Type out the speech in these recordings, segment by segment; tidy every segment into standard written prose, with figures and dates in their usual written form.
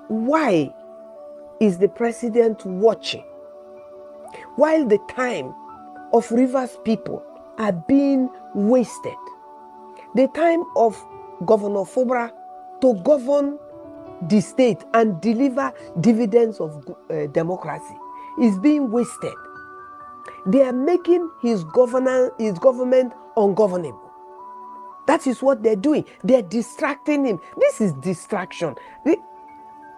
why is the president watching while the time of Rivers people are being wasted? The time of Governor Fubara to govern the state and deliver dividends of democracy is being wasted. They are making his government ungovernable. That is what they're doing. They're distracting him. This is distraction.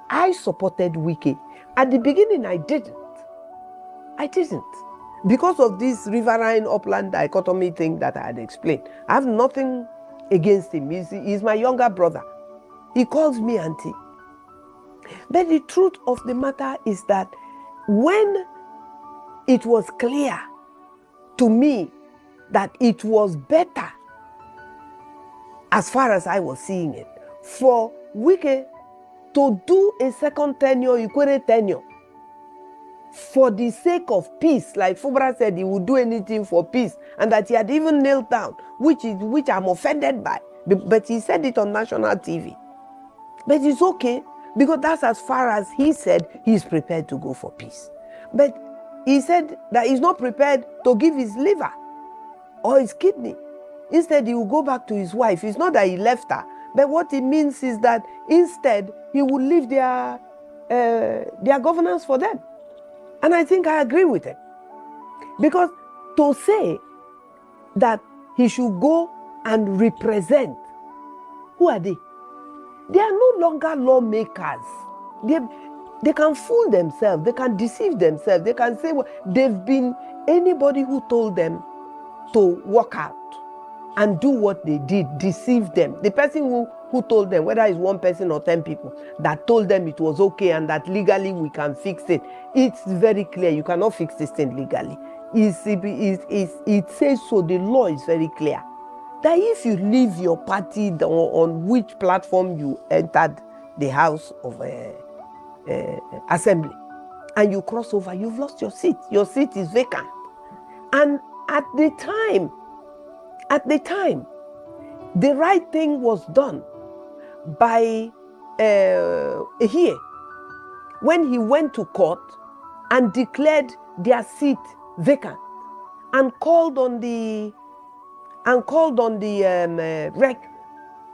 I supported Wike. At the beginning, I didn't. Because of this riverine upland dichotomy thing that I had explained. I have nothing against him. He's my younger brother. He calls me auntie. But the truth of the matter is that when it was clear to me that it was better, as far as I was seeing it, for Wike to do a second tenure, equated tenure, for the sake of peace, like Fubara said, he would do anything for peace, and that he had even knelt down, which I'm offended by. But he said it on national TV. But it's okay, because that's as far as he said he's prepared to go for peace. But he said that he's not prepared to give his liver or his kidney. Instead, he will go back to his wife. It's not that he left her, but what it means is that instead, he will leave their governance for them. And I think I agree with him. Because to say that he should go and represent, who are they? They are no longer lawmakers. They can fool themselves. They can deceive themselves. They can say, well, they've been anybody who told them to walk out and do what they did, deceive them. The person who told them, whether it's one person or 10 people, that told them it was okay and that legally we can fix it. It's very clear. You cannot fix this thing legally. It says so. The law is very clear. That if you leave your party on which platform you entered the House of Assembly and you cross over, you've lost your seat. Your seat is vacant. And at the time, the right thing was done by here when he went to court and declared their seat vacant and called on the rec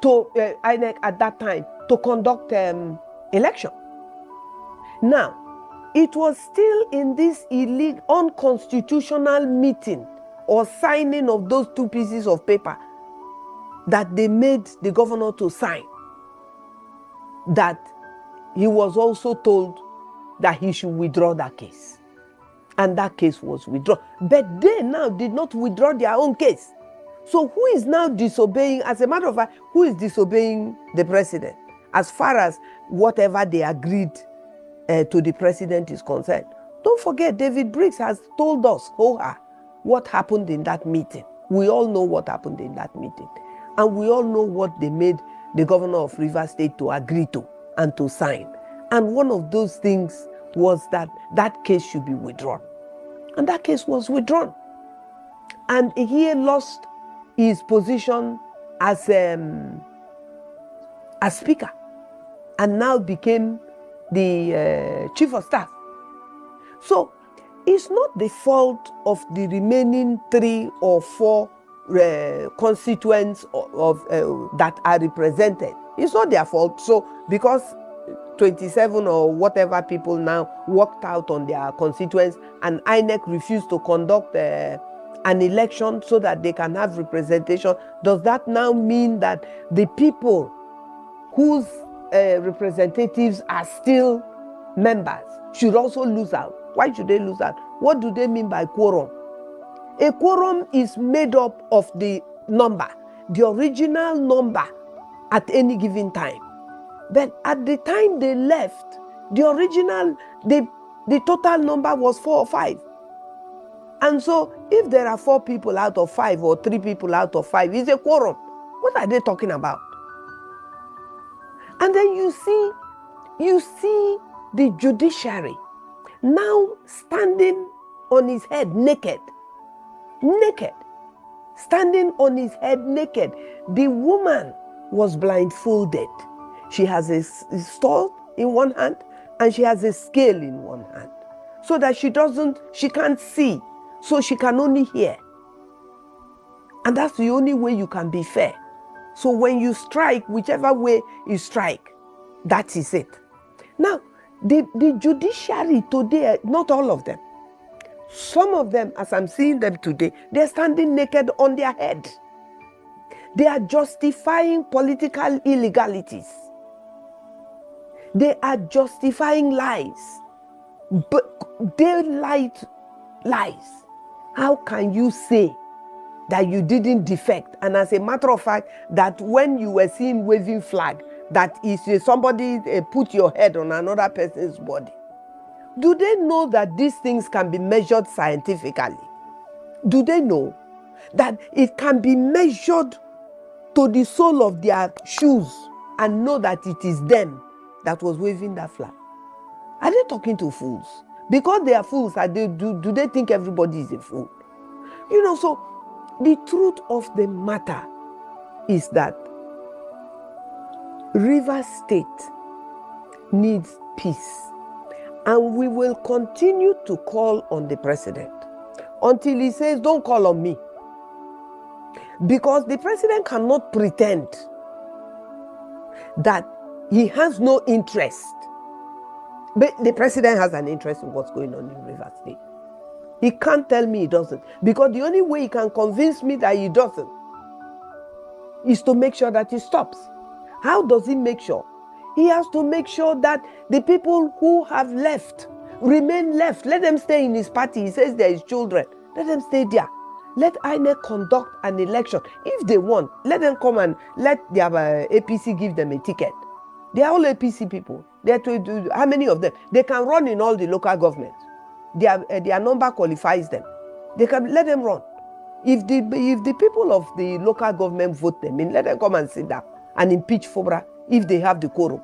to INEC at that time to conduct election. Now, it was still in this illegal, unconstitutional meeting or signing of those two pieces of paper that they made the governor to sign, that he was also told that he should withdraw that case. And that case was withdrawn. But they now did not withdraw their own case. So who is now disobeying? As a matter of fact, who is disobeying the president as far as whatever they agreed to the president is concerned? Don't forget, David Briggs has told us, what happened in that meeting. We all know what happened in that meeting. And we all know what they made the governor of Rivers State to agree to and to sign. And one of those things was that that case should be withdrawn. And that case was withdrawn. And he lost his position as speaker and now became the chief of staff. So it's not the fault of the remaining 3 or 4 constituents that are represented. It's not their fault. So because 27 or whatever people now walked out on their constituents and INEC refused to conduct an election so that they can have representation, does that now mean that the people whose representatives are still members should also lose out? Why should they lose out? What do they mean by quorum? A quorum is made up of the number, the original number at any given time. But at the time they left, the total number was 4 or 5. And so if there are 4 people out of 5 or 3 people out of 5, it's a quorum. What are they talking about? And then you see the judiciary now standing on his head naked, standing on his head naked. The woman was blindfolded. She has a stole in one hand and she has a scale in one hand, so that she can't see, so she can only hear. And that's the only way you can be fair. So when you strike, whichever way you strike, that is it. Now, the judiciary today, not all of them, some of them, as I'm seeing them today, they're standing naked on their head. They are justifying political illegalities. They are justifying lies. But daylight lies. How can you say that you didn't defect? And as a matter of fact, that when you were seen waving flag, that is somebody put your head on another person's body. Do they know that these things can be measured scientifically? Do they know that it can be measured to the sole of their shoes and know that it is them that was waving that flag? Are they talking to fools? Because they are fools, do they think everybody is a fool? So the truth of the matter is that Rivers State needs peace. And we will continue to call on the president until he says, don't call on me. Because the president cannot pretend that he has no interest. But the president has an interest in what's going on in Rivers State. He can't tell me he doesn't. Because the only way he can convince me that he doesn't is to make sure that he stops. How does he make sure? He has to make sure that the people who have left remain left. Let them stay in his party. He says there is children. Let them stay there. Let INEC conduct an election. If they want, let them come and let their APC give them a ticket. They are all APC people. How many of them? They can run in all the local governments. Their number qualifies them. They can let them run. If the people of the local government vote them in, let them come and sit down and impeach Fubara if they have the quorum.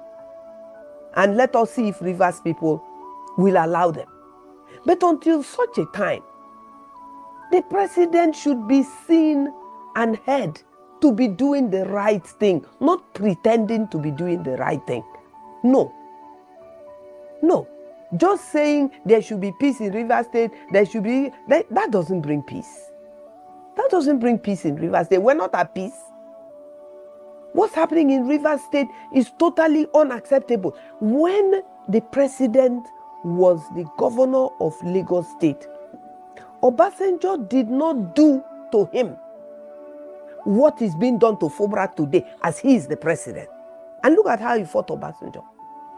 And let us see if Rivers people will allow them. But until such a time, the president should be seen and heard to be doing the right thing, not pretending to be doing the right thing. No. Just saying there should be peace in Rivers State, that doesn't bring peace. That doesn't bring peace in Rivers State. We're not at peace. What's happening in Rivers State is totally unacceptable. When the president was the governor of Lagos State, Obasanjo did not do to him what is being done to Fubara today as he is the president. And look at how he fought Obasanjo.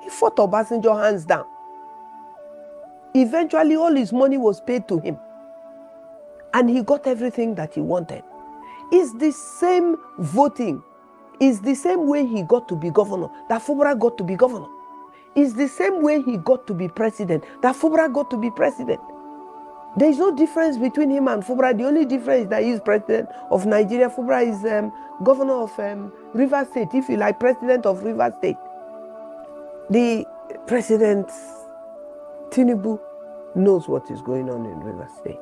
He fought Obasanjo hands down. Eventually, all his money was paid to him. And he got everything that he wanted. It's the same voting. It's the same way he got to be governor that Fubara got to be governor. It's the same way he got to be president that Fubara got to be president. There is no difference between him and Fubara. The only difference is that he is president of Nigeria. Fubara is governor of Rivers State, if you like, president of Rivers State. The president, Tinubu, knows what is going on in Rivers State.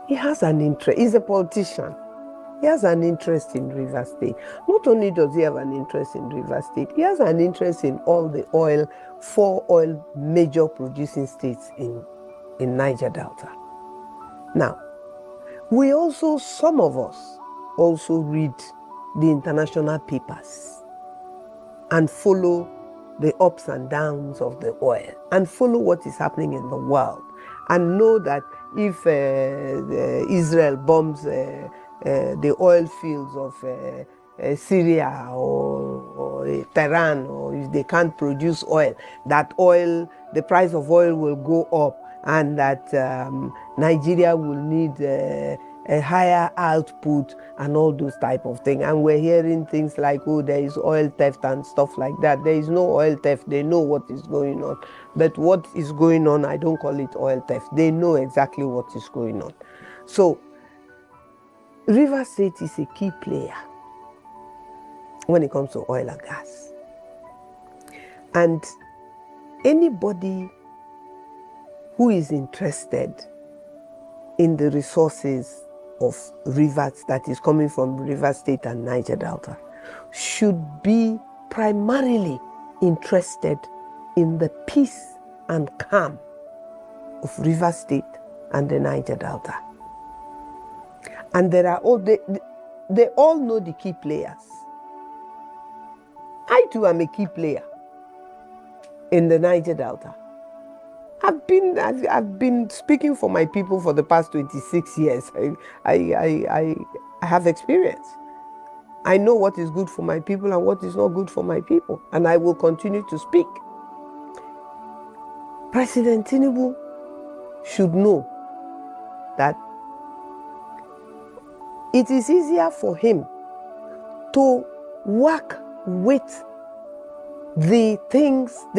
He has an interest. He's a politician. He has an interest in Rivers State. Not only does he have an interest in Rivers State, he has an interest in all the oil, 4 oil major producing states in Niger Delta. Now, some of us also read the international papers and follow the ups and downs of the oil and follow what is happening in the world and know that if Israel bombs the oil fields of Syria or Tehran, or if they can't produce oil, that oil, the price of oil will go up, and that Nigeria will need a higher output and all those type of things. And we're hearing things like, oh, there is oil theft and stuff like that. There is no oil theft. They know what is going on. But what is going on, I don't call it oil theft. They know exactly what is going on. So Rivers State is a key player when it comes to oil and gas. And anybody who is interested in the resources of rivers that is coming from Rivers State and Niger Delta should be primarily interested in the peace and calm of Rivers State and the Niger Delta. And they all know the key players. I too am a key player in the Niger Delta. I've been speaking for my people for the past 26 years. I have experience. I know what is good for my people and what is not good for my people, and I will continue to speak. President Tinubu should know that it is easier for him to work with the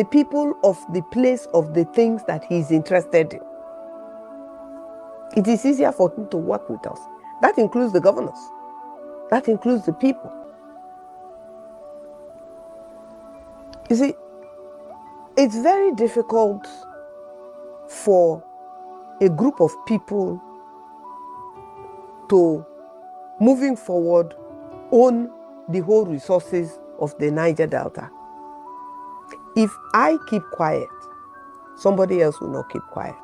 people of the place of the things that he is interested in. It is easier for him to work with us. That includes the governors. That includes the people. You see, it's very difficult for a group of people to, moving forward, own the whole resources of the Niger Delta. If I keep quiet, somebody else will not keep quiet.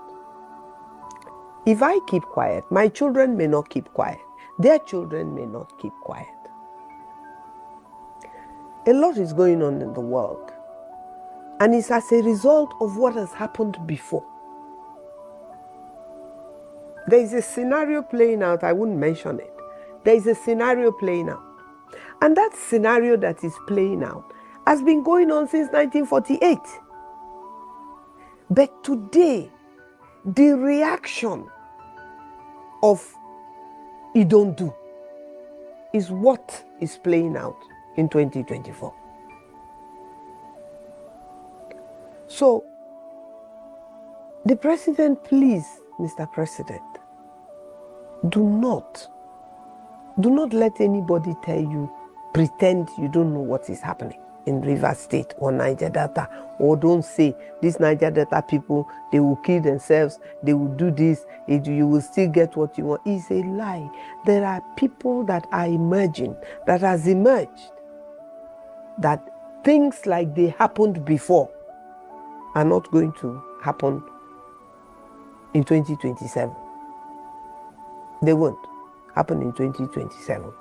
If I keep quiet, my children may not keep quiet. Their children may not keep quiet. A lot is going on in the world, and it's as a result of what has happened before. There is a scenario playing out, I wouldn't mention it. There is a scenario playing out. And that scenario that is playing out has been going on since 1948. But today, the reaction of "you don't do" is what is playing out in 2024. So, the president, please, Mr. President, do not let anybody tell you, pretend you don't know what is happening in Rivers State or Niger Delta, or don't say these Niger Delta people, they will kill themselves, they will do this, you will still get what you want. It's a lie. There are people that are emerging, that has emerged, that things like they happened before are not going to happen in 2027. They won't happen in 2027.